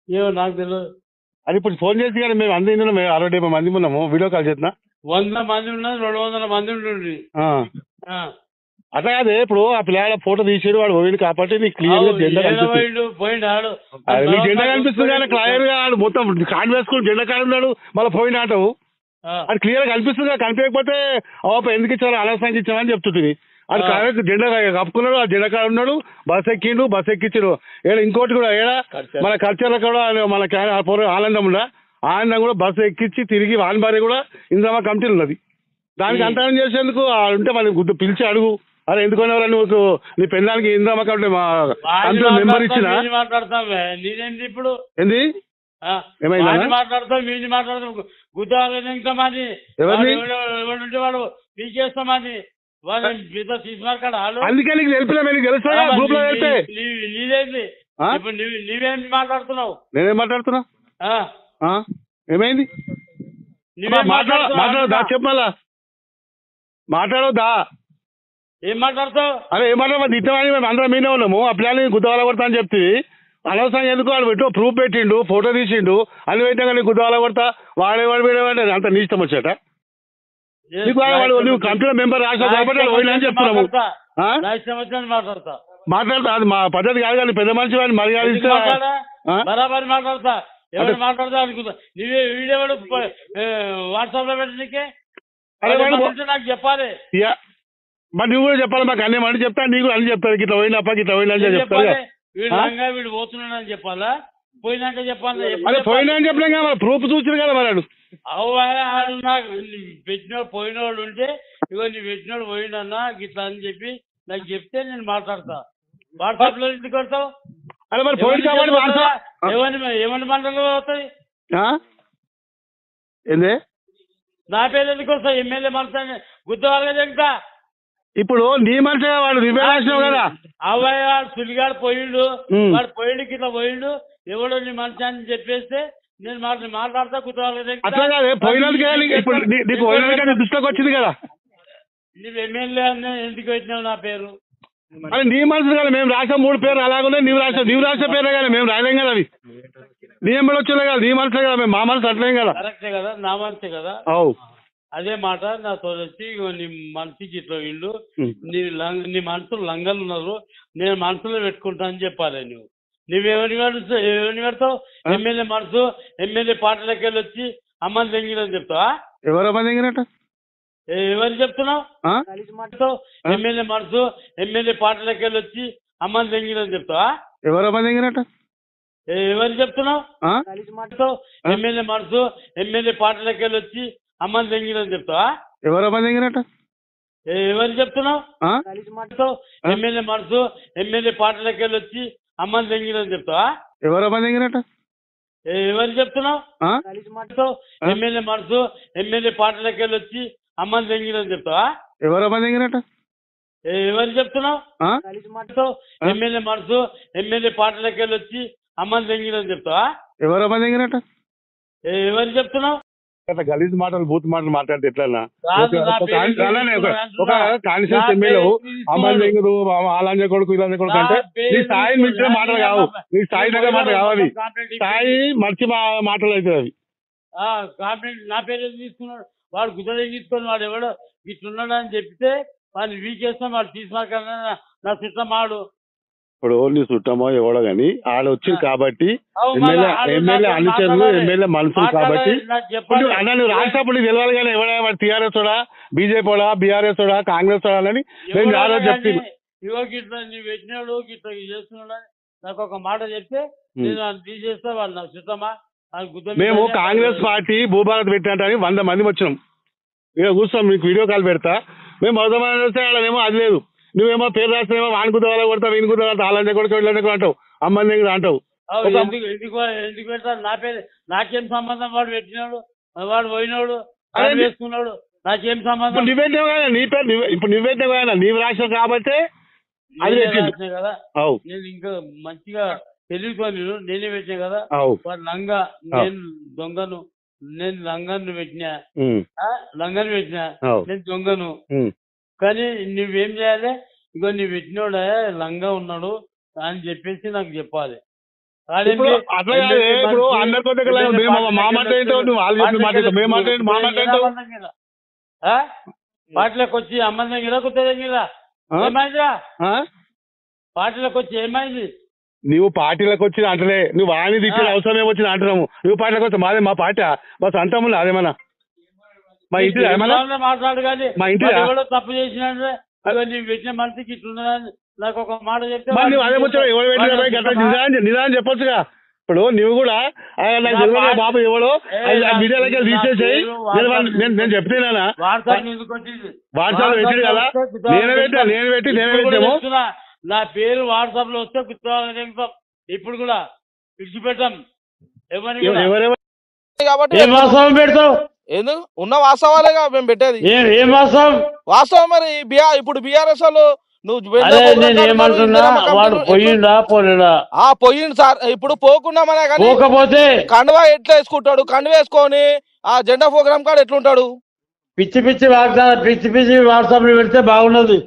ఏమో నాకు తెలియదు. అది ఇప్పుడు ఫోన్ చేసి కానీ మేము అందరూ ఇందులో మేము 60-70 మంది ఉన్నాము. వీడియో కాల్ చేస్తున్నా 100 మంది ఉన్నది, 200 మంది ఉంటుండ్రి. అట్లా కాదు. ఇప్పుడు ఆ పిల్లల ఫోటో తీసేడు వాడు పోయింది కాబట్టి నీకు క్లియర్ గా జెండా కనిపిస్తుంది. నీకు జెండా కనిపిస్తుంది కానీ క్లియర్ గా ఆడు మొత్తం కాన్ వేసుకుని జెండా కాడ ఉన్నాడు మళ్ళీ పోయిన ఆటవు అది క్లియర్ గా కనిపిస్తుంది. కనిపించకపోతే ఓప ఎందుకు ఇచ్చారు అనవసరంగా ఇచ్చామని చెప్తుంది. అది కరెక్ట్ జెండా కప్పుకున్నాడు, ఆ జెండా కాడ ఉన్నాడు, బస్ ఎక్కిండు, బస్ ఎక్కించాడు. ఏడా ఇంకోటి కూడా ఏడా మన కల్చర్లో కూడా మన ఆనందం ఉందా, ఆనందం కూడా బస్సు ఎక్కించి తిరిగి వాన్ భార్య కూడా ఇంద్రమ్మ కమిటీలు ఉన్నది. దానికి అంతరం చేసేందుకు ఉంటే మనం పిలిచి అడుగు, అరే ఎందుకునేవారు నువ్వు నీ పెళ్ళానికి ఇంద్రమ్మ కమిటీ మెంబర్ ఇచ్చిన ఇప్పుడు ఏంది ఏమైంది మాట్లాడతాం మీరు మాట్లాడతాం గుద్దామని ఎవరుంటే వాడు పీకేస్తామని అందుకే నీకు తెలిపినా నీకు తెలుసా గ్రూప్ లో వెళ్తే నీదేంది ఇప్పుడు నీవేం మాట్లాడుతున్నావు? నేనేం మాట్లాడుతున్నా? ఏమైంది మాట్లాడదా చెప్పాలా మాట్లాడవద్దా? ఏం మాట్లాడతావు? అరే ఏం మాట్లాడమా తిట్టమని మేము అందరం మీనే ఉన్నాము. ఆ ప్లాన్ గుద్దవాల కొడతా అని చెప్తే అనవసరంగా ఎందుకు వాడు పెట్టు ప్రూఫ్ పెట్టిండు, ఫోటో తీసిండు, అన్ని పెట్టినా కానీ గుద్దవాల కొడతా వాడేవాడు వీడేవాడు అంత నీ ఇష్టం వచ్చాట. నువ్వు కమిటీలో మెంబర్ రాసావు కాబట్టి పోయినా అని చెప్తున్నాము. మాట్లాడతా అది మా పద్ధతి కాదు కానీ పెద్ద మనిషి వాడిని మర్యాద బరాబరి మాట్లాడతా. ఎవరు మాట్లాడతా అనుకుంటా నువ్వే వీడియో వాట్సాప్ లో పెట్టినకే నాకు చెప్పాలి. మరి నువ్వు కూడా చెప్పాలి మాకు అన్నీ మంది చెప్తా నీకు అన్ని చెప్తాను ఇట్లా పోయినప్ప ఇట్లా పోయినా అని చెప్తాను. వీడు పోతున్నాడు అని చెప్పాలా, పోయినాక చెప్పాలి. అదే పోయినా అని చెప్పినా కదా ప్రూఫ్ చూసిన కదా మరి నాకు పెట్టినోడు పోయినోడు ఉంటే ఇగో నీ పెట్టినోడు పోయినన్నా గిట్లా అని చెప్పి నాకు చెప్తే నేను మాట్లాడతా. వాట్సాప్ లో ఎందుకు కొడతావు? అదే మరి పోయింది కాబట్టి ఏమని మండలం అవుతాయి ఏంది నా పేరు ఎందుకు వస్తాయి? ఎమ్మెల్యే మనసు గుద్దవాళ్ళగా చెప్తా. ఇప్పుడు నీ మనిషిగా వాడు వివేకాశం కదా అవ్వయ్య సులిగాడు పోయిండు, వాడు పోయిండుకి ఇట్లా పోయిండు, ఎవడో నీ మనిషి అని చెప్పేస్తే నేను మాట్లాడతా కుటుంబాలు. అట్లా కాదు పోయినందుకే ఇప్పుడు నీకు పోయినందుకే దృష్టిలోకి వచ్చింది కదా. నువ్వు ఎమ్మెల్యే అని ఎందుకు వచ్చినావు నా పేరు? అరే నీ మనసు కదా మేము రాసే 3 పేర్లు అలాగే నీవు రాసే పేరే కదా మేము రాయలేం కదా. అవి నీ ఎమ్మెల్యే వచ్చేలే కదా నీ మనసే కదా మేము మా మనసు అట్లేం కదా. కరెక్టే కదా నా మనసే కదా. అదే మాట నాతో వచ్చి నీ మనసుకి ఇట్లా వీళ్ళు నీ మనసులో లంగలు ఉన్నారు నేను మనసులో పెట్టుకుంటా అని చెప్పాలి. నువ్వేమని పెడతావు? ఎమ్మెల్యే మనసు ఎమ్మెల్యే పాటలకి వెళ్ళి వచ్చి అమ్మని తెంగిలని చెప్తావా? ఎవరమ్మా తెంగినట్టు ఎవరు చెప్తున్నావు? ఎమ్మెల్యే మనసు ఎమ్మెల్యే పాటలకి వెళ్ళి వచ్చి అమ్మని తెంగిలని చెప్తావా? ఎవరమ్మా తెంగినట్టు ఎవరు చెప్తున్నావు? ఎమ్మెల్యే మనసు ఎమ్మెల్యే పాటలకి వెళ్ళి వచ్చి అమ్మని తెంగిలని చెప్తావా? ఎవరమ్మా తెంగినట్టు ఎవరు చెప్తున్నావు? ఎమ్మెల్యే మనసు ఎమ్మెల్యే పాటలకి వెళ్ళి వచ్చి అమ్మని తెంగిలని చెప్తావా? ఎవరమ్మా తెంగినట్టు ఎవరు చెప్తున్నావు? ఎమ్మెల్యే మనసు ఎమ్మెల్యే పాటలకి వెళ్ళి వచ్చి అమ్మని తెంగిలని చెప్తావా? ఎవరమ్మా తెంగినట్టు ఎవరు చెప్తున్నావు? ఎమ్మెల్యే మనసు ఎమ్మెల్యే పాటలకి వెళ్ళి వచ్చి అమ్మని తెంగిలని చెప్తావా? ఎవరమ్మా తెంగినట్టు ఎవరు చెప్తున్నావు? గలీజ్ మాటలు బూత్ మాటలు మాట్లాడితే ఎట్లన్నా ఒక కాన్స్టిట్యూన్స్ ఎమ్మెల్యే అమ్మాయి తెంగుదు అలాంటి కొడుకు ఇలాంటి కొడుకు అంటే నీ స్థాయి మించిన మాటలు కావు, నీ స్థాయి దగ్గర మాటలు కావాలి, స్థాయి మర్చి మాటలు అవుతుంది అవి. కంప్లైంట్ నా పేరు తీసుకున్నాడు వాడు గుజరాత్ తీసుకొని వాడు ఎవడో ఇట్లున్నాడు అని చెప్తే వాడిని వీకేస్తాం వాడు తీసుకున్నా నా చుట్టమాడు. ఇప్పుడు నీ చుట్టమో ఎవడో గాని ఆడ వచ్చింది కాబట్టి ఎమ్మెల్యే అనుచరులు ఎమ్మెల్యే మనుషులు కాబట్టి అన్న నువ్వు రాసినప్పుడు నీకు తెలియాలి కానీ ఎవడైనా టీఆర్ఎస్ ఓడా బీజేపీ ఓడా బీఆర్ఎస్ ఓడా కాంగ్రెస్ ఓడా అని నేను ఆ రోజు చెప్తాను. ఇగో గిట్లా నువ్వు పెట్టినాడు గిట్లా చేస్తున్నాడు నాకు ఒక మాట చెప్తే నేను తీసేస్తా వాళ్ళు నాకు చుట్టమా. మేము కాంగ్రెస్ పార్టీ భూభారత్ పెట్టినట్టు 100 మంది వచ్చినాం. ఇక కూర్చోం మీకు వీడియో కాల్ పెడతా. మేము మొదటి వస్తే వాళ్ళేమో అది లేదు, నువ్వేమో పేరు రాస్తావేమో వాని గుద్దవాళ్ళ కొడతావు వీని గుద్దవాళ్ళ అలాంటి కొడుకు వీళ్ళంటే అంటావు అమ్మని దగ్గర అంటావు. ఎందుకు పెడతాడు నా పేరు? నాకేం సంబంధం? వాడు పెట్టినాడు వాడు పోయినాడు వేసుకున్నాడు నాకేం సంబంధం? నువ్వేంటే కదా నీ పేరు ఇప్పుడు నువ్వేంటే కదా నీవు రాసావు కాబట్టి అది పెట్టింది కదా. నేను ఇంకా మంచిగా తెలియకొని నేనే పెట్టినా కదా. వాడు లంగా నేను దొంగను, నేను లంగాన్ని పెట్టినా లంగాన్ని పెట్టినా నేను దొంగను. కానీ నువ్వేం చేయాలి? ఇగో నీ పెట్టినోడే లంగా ఉన్నాడు అని చెప్పేసి నాకు చెప్పాలి. ఇప్పుడు అట్లా కాదు ఇప్పుడు అందరి కొద్ది మా మాట ఏంటో నువ్వు వాళ్ళు చెప్పిన మాట ఏంటో మేము మాట ఏంటో మా మాట ఏంటో పార్టీలకు వచ్చి అమ్మందం గిరా కుత్తదం గిరా ఏమైందిరా పార్టీలకు వచ్చి ఏమైంది నువ్వు పార్టీలకు వచ్చిన అంటలే నువ్వు వాడిని తిట్టిన అవసరం ఏమొచ్చిన అంటున్నాము నువ్వు పార్టీలకు వస్తే మాదే మా పార్టీ మా సొంతములు అదేమన్నా మా ఇంటి మాట్లాడు కానీ మా ఇంటి తప్పు చేసినా నువ్వు పెట్టిన మనిషికి ఇట్లున్నదని నాకు ఒక మాట చెప్తే నువ్వు అదే ముచ్చట ఎవరు పెట్టిన నిజాన్ని చెప్పొచ్చుగా ఇప్పుడు నువ్వు కూడా నాకు తెలియదు బాబు ఎవడో మీడియాలకి తీసేసాయి నేను చెప్తేనా వాట్సాప్ పెట్టాడు కదా నేను పెట్టాము నా పేరు వాట్సాప్ లో వస్తే ఇప్పుడు కూడా విడిచిపెట్టాం ఎవరిని పెడతావు ఎందుకు ఉన్న వాస్తవాలేగా మేము పెట్టేది ఏం వాస్తవం మరి ఇప్పుడు బీఆర్ఎస్ వాళ్ళు పోయిండు సార్ ఇప్పుడు పోకుండా పోకపోతే కండువా ఎట్లా వేసుకుంటాడు కండువా వేసుకొని ఆ జెండా ప్రోగ్రామ్ కాడ ఎట్లుంటాడు పిచ్చి పిచ్చి వాట్సాప్ లో పెడితే బాగున్నది